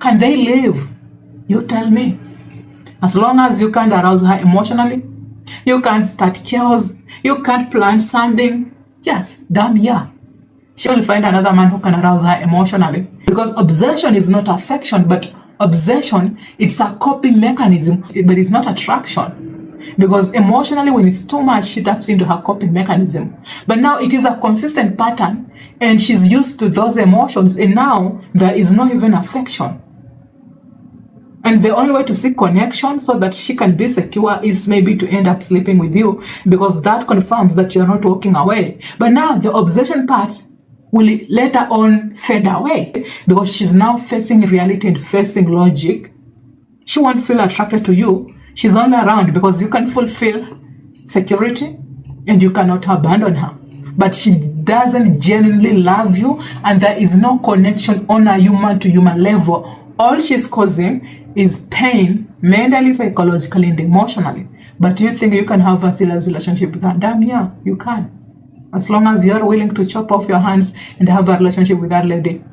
Can they live? You tell me. As long as you can't arouse her emotionally, you can't start chaos, you can't plan something, yes, damn yeah. She will find another man who can arouse her emotionally. Because obsession is not affection, but obsession, it's a coping mechanism, but it's not attraction. Because emotionally, when it's too much, she taps into her coping mechanism. But now it is a consistent pattern, and she's used to those emotions, and now there is not even affection. And the only way to seek connection so that she can be secure is maybe to end up sleeping with you, because that confirms that you're not walking away. But now the obsession part will later on fade away, because she's now facing reality and facing logic. She won't feel attracted to you. She's only around because you can fulfill security and you cannot abandon her. But she doesn't genuinely love you, and there is no connection on a human-to-human level. All she's causing is pain, mentally, psychologically, and emotionally. But you think you can have a serious relationship with her? Damn yeah, you can. As long as you're willing to chop off your hands and have a relationship with that lady.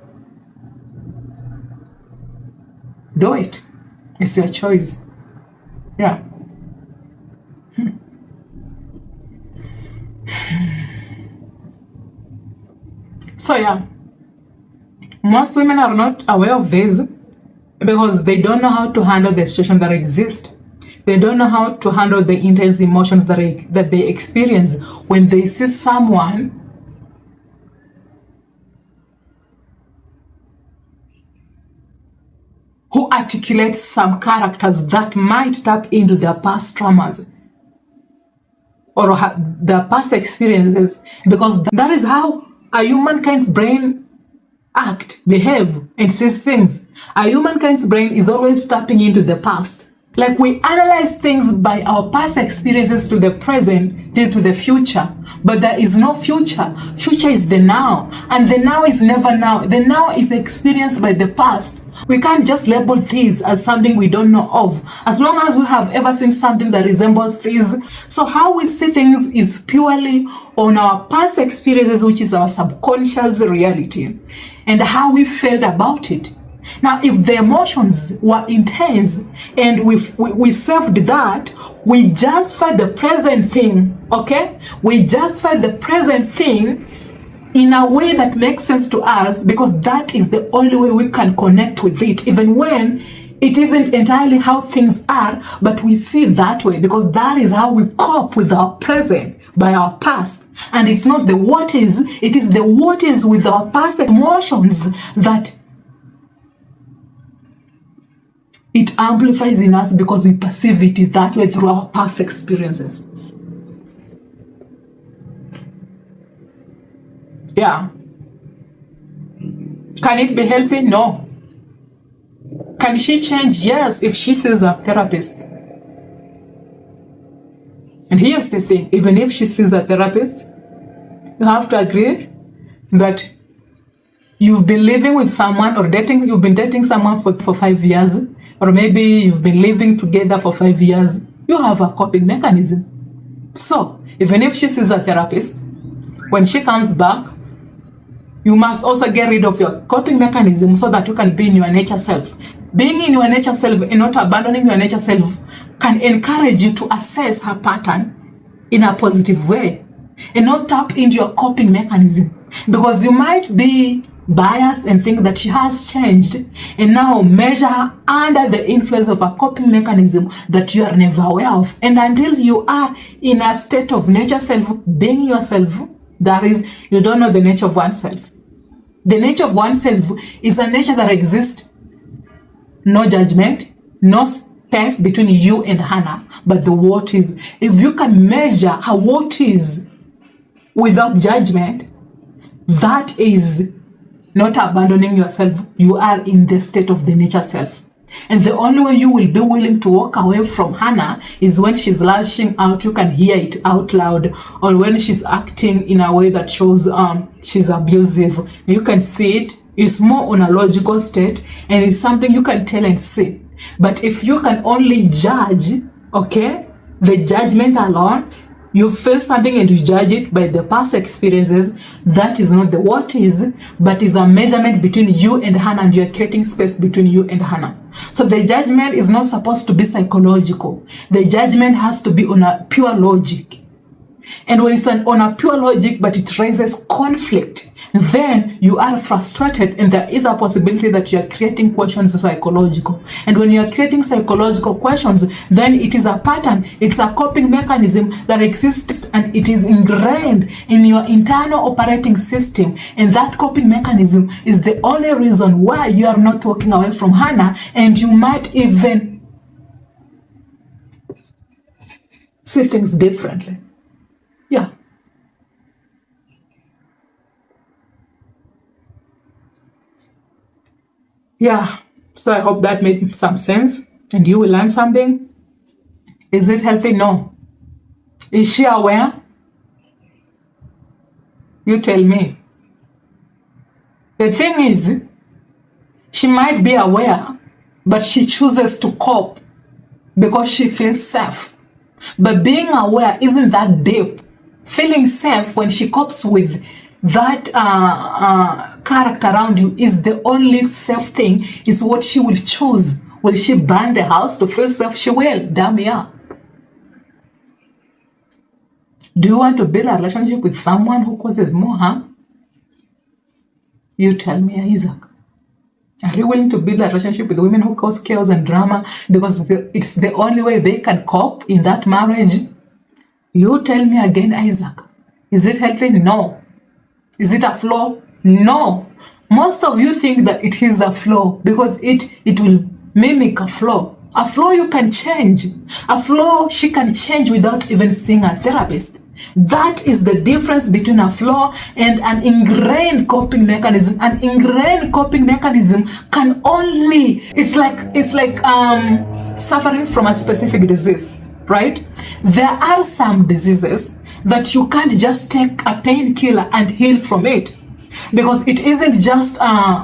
Do it. It's your choice. Yeah. So yeah, most women are not aware of this because they don't know how to handle the situation that exists. They don't know how to handle the intense emotions that they experience when they see someone who articulates some characters that might tap into their past traumas or their past experiences, because that is how a humankind's brain behave, and sees things. A humankind's brain is always tapping into the past. Like, we analyze things by our past experiences to the present due to the future, but there is no future. Future is the now, and the now is never now. The now is experienced by the past. We can't just label these as something we don't know of, as long as we have ever seen something that resembles these. So how we see things is purely on our past experiences, which is our subconscious reality, and how we felt about it. Now, if the emotions were intense and we saved that, we justify the present thing, okay? We justify the present thing in a way that makes sense to us, because that is the only way we can connect with it, even when it isn't entirely how things are, but we see that way, because that is how we cope with our present by our past. And it's not the what is, it is the what is with our past emotions that it amplifies in us, because we perceive it that way through our past experiences. Yeah. Can it be healthy? No. Can she change? Yes, if she sees a therapist. And here's the thing, even if she sees a therapist, you have to agree that you've been living with someone or you've been dating someone for 5 years, or maybe you've been living together for 5 years. You have a coping mechanism. So, even if she sees a therapist, when she comes back, you must also get rid of your coping mechanism so that you can be in your nature self. Being in your nature self and not abandoning your nature self can encourage you to assess her pattern in a positive way and not tap into your coping mechanism, because you might be biased and think that she has changed, and now measure her under the influence of a coping mechanism that you are never aware of. And until you are in a state of nature self, being yourself, that is, you don't know the nature of oneself. The nature of oneself is a nature that exists. No judgment, no space between you and Hannah, but the what is. If you can measure her what is without judgment, that is not abandoning yourself. You are in the state of the nature self. And the only way you will be willing to walk away from Hannah is when she's lashing out. You can hear it out loud, or when she's acting in a way that shows she's abusive. You can see it. It's more on a logical state, and it's something you can tell and see. But if you can only judge, okay, the judgment alone, You feel something and you judge it by the past experiences. That is not the what is, but is a measurement between you and Hannah, and you're creating space between you and Hannah. So the judgment is not supposed to be psychological. The judgment has to be on a pure logic. And when it's on a pure logic, but it raises conflict, then you are frustrated, and there is a possibility that you are creating questions psychological. And when you are creating psychological questions, then it is a pattern, it's a coping mechanism that exists, and it is ingrained in your internal operating system. And that coping mechanism is the only reason why you are not walking away from Hannah, and you might even see things differently. Yeah. Yeah, so I hope that made some sense and you will learn something. Is it healthy? No. Is she aware? You tell me. The thing is, she might be aware, but she chooses to cope because she feels safe. But being aware isn't that deep. Feeling safe when she copes with that character around you is the only safe thing, is what she will choose. Will she burn the house to feel safe? She will. Damn yeah. Do you want to build a relationship with someone who causes more harm? You tell me, Isaac. Are you willing to build a relationship with women who cause chaos and drama because it's the only way they can cope in that marriage? You tell me again, Isaac. Is it healthy? No. Is it a flaw? No. Most of you think that it is a flaw because it will mimic a flaw. A flaw you can change. A flaw she can change without even seeing a therapist. That is the difference between a flaw and an ingrained coping mechanism. An ingrained coping mechanism can only, it's like suffering from a specific disease, right? There are some diseases that you can't just take a painkiller and heal from it, because it isn't just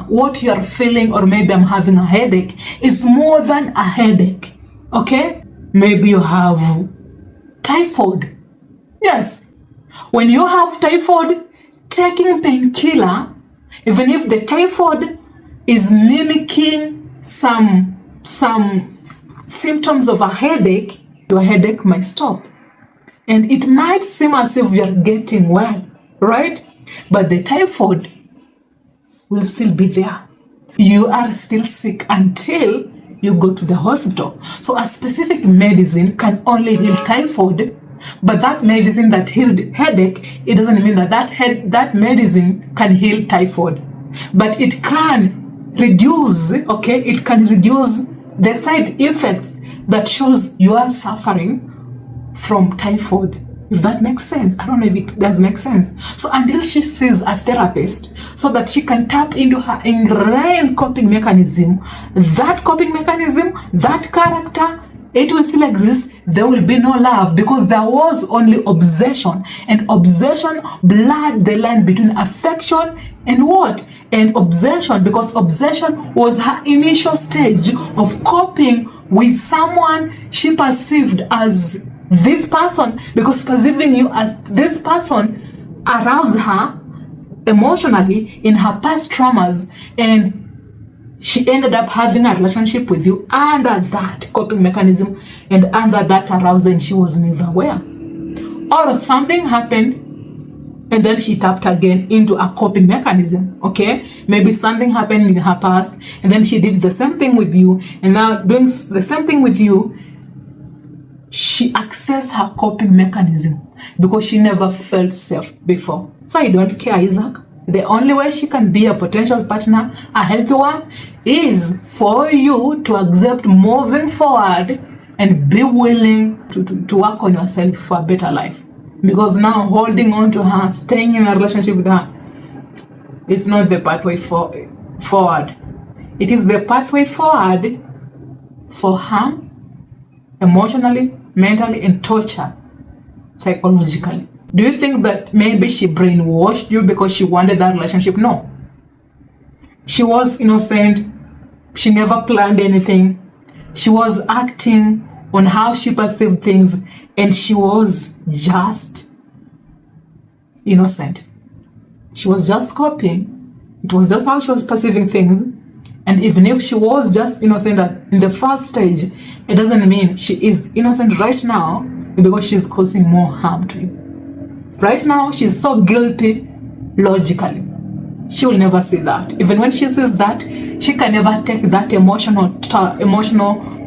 what you're feeling, or maybe I'm having a headache. It's more than a headache, okay? Maybe you have typhoid. Yes, when you have typhoid, taking painkiller, even if the typhoid is mimicking some symptoms of a headache, your headache might stop. And it might seem as if you're getting well, right? But the typhoid will still be there. You are still sick until you go to the hospital. So a specific medicine can only heal typhoid, but that medicine that healed headache, it doesn't mean that medicine can heal typhoid. But it can reduce, okay? It can reduce the side effects that shows you are suffering from typhoid. If that makes sense. I don't know if it does make sense. So until she sees a therapist so that she can tap into her ingrained coping mechanism, that coping mechanism, that character, it will still exist. There will be no love because there was only obsession. And obsession blurred the line between affection and what? And obsession, because obsession was her initial stage of coping with someone she perceived as this person, because perceiving you as this person aroused her emotionally in her past traumas, and she ended up having a relationship with you under that coping mechanism and under that arousal, and she was never aware. Or something happened and then she tapped again into a coping mechanism, okay? Maybe something happened in her past and then she did the same thing with you, and now doing the same thing with you, she accessed her coping mechanism because she never felt safe before. So I don't care, Isaac. The only way she can be a potential partner, a healthy one, is for you to accept moving forward and be willing to work on yourself for a better life. Because now holding on to her, staying in a relationship with her, it's not the pathway forward. It is the pathway forward for harm, emotionally, mentally, and torture, psychologically. Do you think that maybe she brainwashed you because she wanted that relationship? No. She was innocent. She never planned anything. She was acting on how she perceived things, and she was just innocent. She was just copying. It was just how she was perceiving things. And even if she was just innocent in the first stage, it doesn't mean she is innocent right now because she's causing more harm to you. Right now, she's so guilty logically. She will never see that. Even when she sees that, she can never take that emotional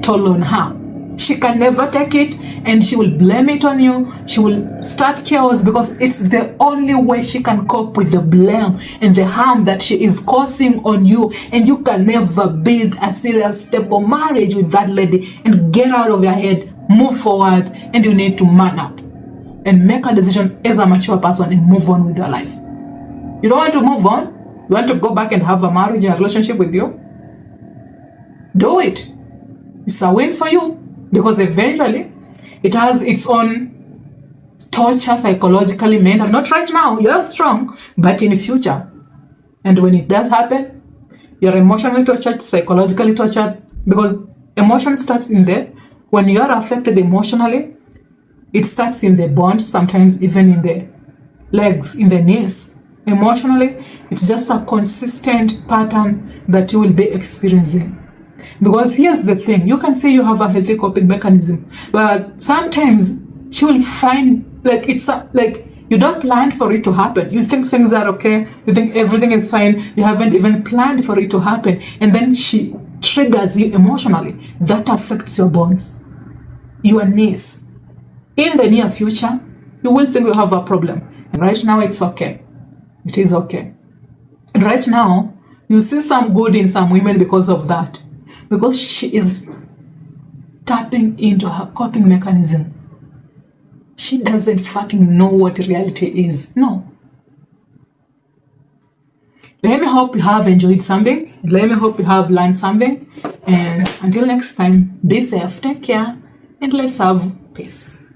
toll on her. She can never take it, and she will blame it on you. She will start chaos because it's the only way she can cope with the blame and the harm that she is causing on you. And you can never build a serious, stable marriage with that lady and get out of your head, move forward, and you need to man up and make a decision as a mature person and move on with your life. You don't want to move on? You want to go back and have a marriage and a relationship with you? Do it. It's a win for you. Because eventually, it has its own torture psychologically, mental. Not right now, you're strong, but in the future. And when it does happen, you're emotionally tortured, psychologically tortured, because emotion starts in there. When you're affected emotionally, it starts in the bones, sometimes even in the legs, in the knees. Emotionally, it's just a consistent pattern that you will be experiencing. Because here's the thing, you can say you have a healthy coping mechanism, but sometimes she will find like you don't plan for it to happen. You think things are okay, you think everything is fine, you haven't even planned for it to happen, and then she triggers you emotionally. That affects your bones, your knees. In the near future, you will think you have a problem, and right now it's okay. It is okay. And right now, you see some good in some women because of that. Because she is tapping into her coping mechanism. She doesn't fucking know what reality is. No. Let me hope you have enjoyed something. Let me hope you have learned something. And until next time, be safe, take care, and let's have peace.